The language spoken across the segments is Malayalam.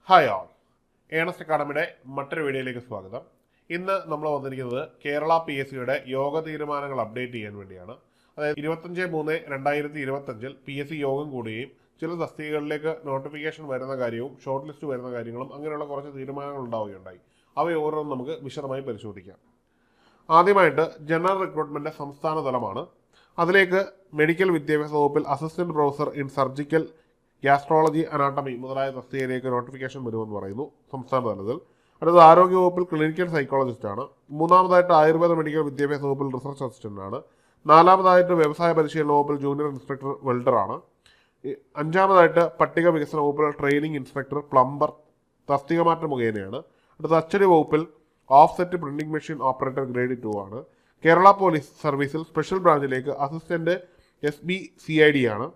ഹായ് ഓൾ, ഏണസ്റ്റ് അക്കാഡമിയുടെ മറ്റൊരു വീഡിയോയിലേക്ക് സ്വാഗതം. ഇന്ന് നമ്മൾ വന്നിരിക്കുന്നത് കേരള PSCയുടെ യോഗ തീരുമാനങ്ങൾ അപ്ഡേറ്റ് ചെയ്യാൻ വേണ്ടിയാണ്. അതായത് 25/3/2025 PSC യോഗം കൂടുകയും ചില തസ്തികകളിലേക്ക് നോട്ടിഫിക്കേഷൻ വരുന്ന കാര്യവും ഷോർട്ട് ലിസ്റ്റ് വരുന്ന കാര്യങ്ങളും അങ്ങനെയുള്ള കുറച്ച് തീരുമാനങ്ങൾ ഉണ്ടാവുകയുണ്ടായി. അവ ഓരോന്നും നമുക്ക് വിശദമായി പരിശോധിക്കാം. ആദ്യമായിട്ട് ജനറൽ റിക്രൂട്ട്മെന്റ് സംസ്ഥാന തലമാണ്. അതിലേക്ക് മെഡിക്കൽ വിദ്യാഭ്യാസ വകുപ്പിൽ assistant professor in surgical gastrology anatomy മുതലായ തസ്തികയിലേക്ക് നോട്ടിഫിക്കേഷൻ വരുമെന്ന് പറയുന്നു സംസ്ഥാന തലത്തിൽ. അടുത്തത് ആരോഗ്യ വകുപ്പിൽ ക്ലിനിക്കൽ സൈക്കോളജിസ്റ്റ് ആണ്. മൂന്നാമതായിട്ട് ആയുർവേദ മെഡിക്കൽ വിദ്യാഭ്യാസ വകുപ്പിൽ റിസർച്ച് അസിസ്റ്റന്റ് ആണ്. നാലാമതായിട്ട് വ്യവസായ പരിശീലന വകുപ്പിൽ ജൂനിയർ ഇൻസ്ട്രക്ടർ വെൽഡർ ആണ്. അഞ്ചാമതായിട്ട് പട്ടിക വികസന വകുപ്പിൽ ട്രെയിനിങ് ഇൻസ്പെക്ടർ പ്ലംബർ തസ്തിക മാറ്റം മുഖേനയാണ്. അടുത്ത അച്ചടി വകുപ്പിൽ offset printing machine operator grade 2 ആണ്. കേരള പോലീസ് സർവീസിൽ സ്പെഷ്യൽ ബ്രാഞ്ചിലേക്ക് അസിസ്റ്റന്റ് SBCID ആണ്.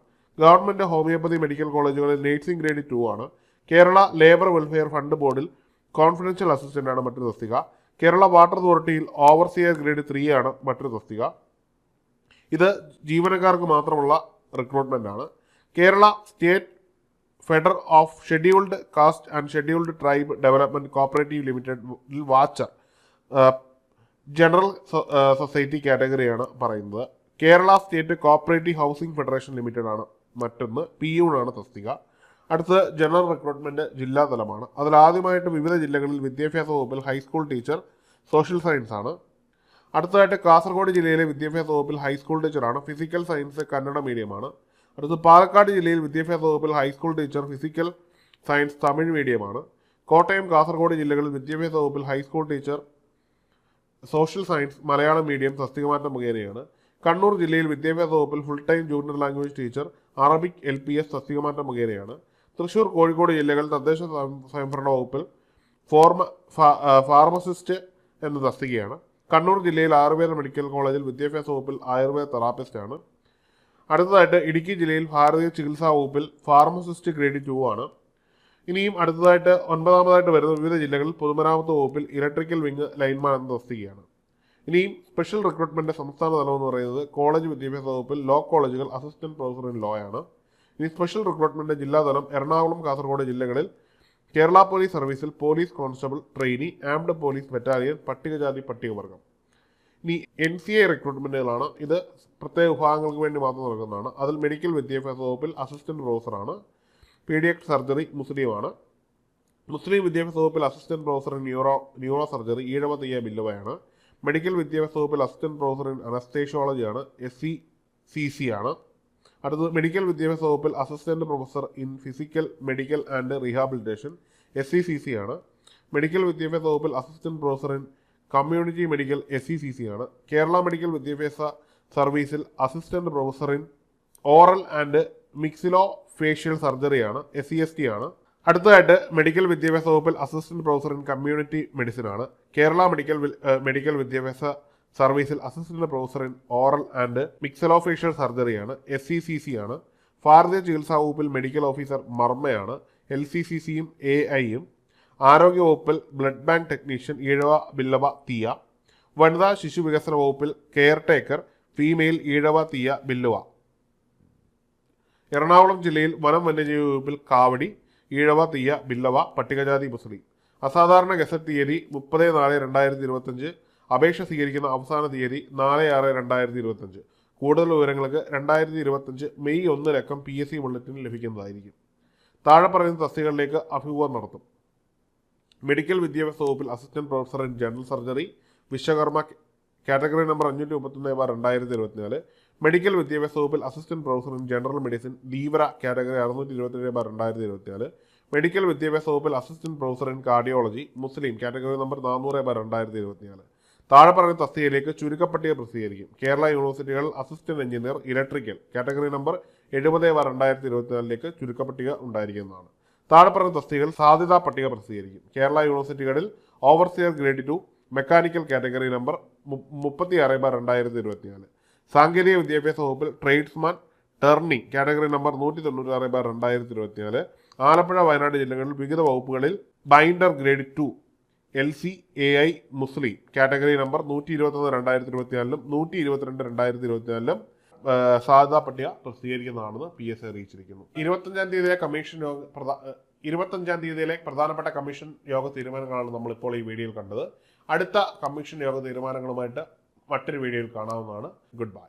ഗവൺമെന്റ് ഹോമിയോപ്പതി മെഡിക്കൽ കോളേജുകളിൽ നേഴ്സിംഗ് ഗ്രേഡ് 2 ആണ്. കേരള ലേബർ വെൽഫെയർ ഫണ്ട് ബോർഡിൽ കോൺഫിഡൻഷ്യൽ അസിസ്റ്റന്റ് ആണ് മറ്റൊരു തസ്തിക. കേരള വാട്ടർ അതോറിറ്റിയിൽ ഓവർസിയർ ഗ്രേഡ് 3 ആണ് മറ്റൊരു തസ്തിക. ഇത് ജീവനക്കാർക്ക് മാത്രമുള്ള റിക്രൂട്ട്മെന്റ് ആണ്. Kerala state federation of scheduled caste and scheduled tribe development cooperative limited watcher general society കാറ്റഗറിയാണ് പറയുന്നത്. Kerala state cooperative housing federation limited ആണ് മറ്റൊന്ന്. പിയൂണാണ് തസ്തിക. അടുത്ത് ജനറൽ റിക്രൂട്ട്മെന്റ് ജില്ലാ തലമാണ്. അതിൽ ആദ്യമായിട്ട് വിവിധ ജില്ലകളിൽ വിദ്യാഭ്യാസ വകുപ്പിൽ ഹൈസ്കൂൾ ടീച്ചർ സോഷ്യൽ സയൻസ് ആണ്. അടുത്തതായിട്ട് കാസർഗോഡ് ജില്ലയിലെ വിദ്യാഭ്യാസ വകുപ്പിൽ ഹൈസ്കൂൾ ടീച്ചറാണ്. ഫിസിക്കൽ സയൻസ് കന്നഡ മീഡിയമാണ്. അടുത്ത് പാലക്കാട് ജില്ലയിൽ വിദ്യാഭ്യാസ വകുപ്പിൽ high school teacher physical science Tamil മീഡിയമാണ്. കോട്ടയം കാസർഗോഡ് ജില്ലകളിൽ വിദ്യാഭ്യാസ വകുപ്പിൽ high school teacher social science Malayalam medium തസ്തികമാറ്റം മുഖേനയാണ്. കണ്ണൂർ ജില്ലയിൽ വിദ്യാഭ്യാസ വകുപ്പിൽ full time junior language teacher Arabic LPS തസ്തികമാറ്റം മുഖേനയാണ്. തൃശൂർ കോഴിക്കോട് ജില്ലകൾ തദ്ദേശ സ്വയംഭരണ വകുപ്പിൽ ഫാർമസിസ്റ്റ് എന്ന തസ്തികയാണ്. കണ്ണൂർ ജില്ലയിൽ ആയുർവേദ മെഡിക്കൽ കോളേജിൽ വിദ്യാഭ്യാസ വകുപ്പിൽ ആയുർവേദ തെറാപ്പിസ്റ്റ് ആണ്. അടുത്തതായിട്ട് ഇടുക്കി ജില്ലയിൽ ഭാരതീയ ചികിത്സാ വകുപ്പിൽ ഫാർമസിസ്റ്റ് ഗ്രേഡ് 2 ആണ്. ഇനിയും അടുത്തതായിട്ട് 9ാമതായിട്ട് വരുന്ന വിവിധ ജില്ലകളിൽ പൊതുമരാമത്ത് വകുപ്പിൽ ഇലക്ട്രിക്കൽ വിങ് ലൈൻമാൻ എന്ന തസ്തികയാണ്. ഇനിയും സ്പെഷ്യൽ റിക്രൂട്ട്മെന്റ് സംസ്ഥാന തലം എന്ന് പറയുന്നത് കോളേജ് വിദ്യാഭ്യാസ വകുപ്പിൽ ലോ കോളേജുകൾ അസിസ്റ്റന്റ് പ്രൊഫസർ ഇൻ ലോ ആണ്. ഇനി സ്പെഷ്യൽ റിക്രൂട്ട്മെന്റ് ജില്ലാതലം എറണാകുളം കാസർഗോഡ് ജില്ലകളിൽ കേരള പോലീസ് സർവീസിൽ police constable trainee armed police battalion പട്ടികജാതി പട്ടികവർഗം. ഇനി NCA റിക്രൂട്ട്മെന്റുകളാണ്. ഇത് പ്രത്യേക വിഭാഗങ്ങൾക്ക് വേണ്ടി മാത്രം നടക്കുന്നതാണ്. അതിൽ മെഡിക്കൽ വിദ്യാഭ്യാസ വകുപ്പിൽ അസിസ്റ്റന്റ് പ്രൊഫസറാണ്. പീഡിയാട്രിക് സർജറി മുസ്ലിമാണ്. മുസ്ലിം വിദ്യാഭ്യാസ വകുപ്പിൽ assistant professor in neuro surgery ഈഴവതയ്യ ബില്ലവയാണ്. Medical വിദ്യാഭ്യാസ വകുപ്പിൽ അസിസ്റ്റന്റ് പ്രൊഫസർ ഇൻ അനസ്തേഷ്യോളജിയാണ് SCCC ആണ്. അടുത്തത് മെഡിക്കൽ വിദ്യാഭ്യാസ വകുപ്പിൽ assistant professor in physical medical and rehabilitation SCCC ആണ്. മെഡിക്കൽ വിദ്യാഭ്യാസ വകുപ്പിൽ assistant professor in community medical SCCC ആണ്. കേരള മെഡിക്കൽ വിദ്യാഭ്യാസ സർവീസിൽ assistant professor in oral and മിക്സിലോ facial സർജറിയാണ് SCST ആണ്. അടുത്തതായിട്ട് മെഡിക്കൽ വിദ്യാഭ്യാസ വകുപ്പിൽ assistant professor in community medicine ആണ്. കേരള മെഡിക്കൽ വിദ്യാഭ്യാസ സർവീസിൽ assistant professor in oral and maxillofacial സർജറിയാണ് SCCC ആണ്. ഭാരതീയ ചികിത്സാ വകുപ്പിൽ മെഡിക്കൽ ഓഫീസർ മർമ്മയാണ്. LCCCയും AI-യും. ആരോഗ്യ വകുപ്പിൽ blood bank technician Ezhava Billava Thiyya. വനിതാ ശിശു വികസന വകുപ്പിൽ കെയർ ടേക്കർ ഫീമെയിൽ ഈഴവ തീയ ബില്ലുവ. എറണാകുളം ജില്ലയിൽ വനം വന്യജീവി വകുപ്പിൽ കാവടി ഈഴവ തീയ ബില്ലവ പട്ടികജാതി മുസ്ലിം. അസാധാരണ ഗസറ്റ് തീയതി 30/4/2025. അപേക്ഷ സ്വീകരിക്കുന്ന അവസാന തീയതി 4/6/2025. കൂടുതൽ വിവരങ്ങൾക്ക് 2025 മെയ് 1 PSC ബുള്ളറ്റിൻ ലഭിക്കുന്നതായിരിക്കും. താഴെ പറയുന്ന തസ്തികകളിലേക്ക് അഭിമുഖം നടത്തും. മെഡിക്കൽ വിദ്യാഭ്യാസ വകുപ്പിൽ assistant professor in general surgery Vishwakarma category number 531/2024. Medical വിദ്യാഭ്യാസ വകുപ്പിൽ assistant professor in general medicine ലീവറ കാറ്റഗറി 627/2024. മെഡിക്കൽ വിദ്യാഭ്യാസ വകുപ്പിൽ assistant professor in cardiology Muslim category number 400/2024. താഴെ പറയുന്ന തസ്തികയിലേക്ക് ചുരുക്കപ്പട്ടിക പ്രസിദ്ധീകരിക്കും. കേരള യൂണിവേഴ്സിറ്റികൾ assistant engineer electrical category number 70/2024 ചുരുക്കപ്പട്ടിക ഉണ്ടായിരിക്കുന്നതാണ്. താഴെ പറയുന്ന തസ്തികകൾ സാധ്യതാ പട്ടിക പ്രസിദ്ധീകരിക്കും. കേരള യൂണിവേഴ്സിറ്റികളിൽ overseer grade 2 mechanical category number 36/2024. സാങ്കേതിക വിദ്യാഭ്യാസ വകുപ്പിൽ tradesman turning category number 196/2024. Alappuzha Wayanad ജില്ലകളിൽ വിവിധ വകുപ്പുകളിൽ ബൈൻഡർ ഗ്രേഡ് 2 LCAI മുസ്ലിം കാറ്റഗറി നമ്പർ 121/2024 122/2024 സാധ്യതാ പട്ടിക പ്രസിദ്ധീകരിക്കുന്നതാണെന്ന് PSC അറിയിച്ചിരിക്കുന്നു. 25-ാം തീയതിയിലെ പ്രധാനപ്പെട്ട കമ്മീഷൻ യോഗ തീരുമാനങ്ങളാണ് നമ്മളിപ്പോൾ ഈ വീഡിയോയിൽ കണ്ടത്. അടുത്ത കമ്മീഷൻ യോഗ തീരുമാനങ്ങളുമായിട്ട് മറ്റൊരു വീഡിയോയിൽ കാണാവുന്നതാണ്. Good bye.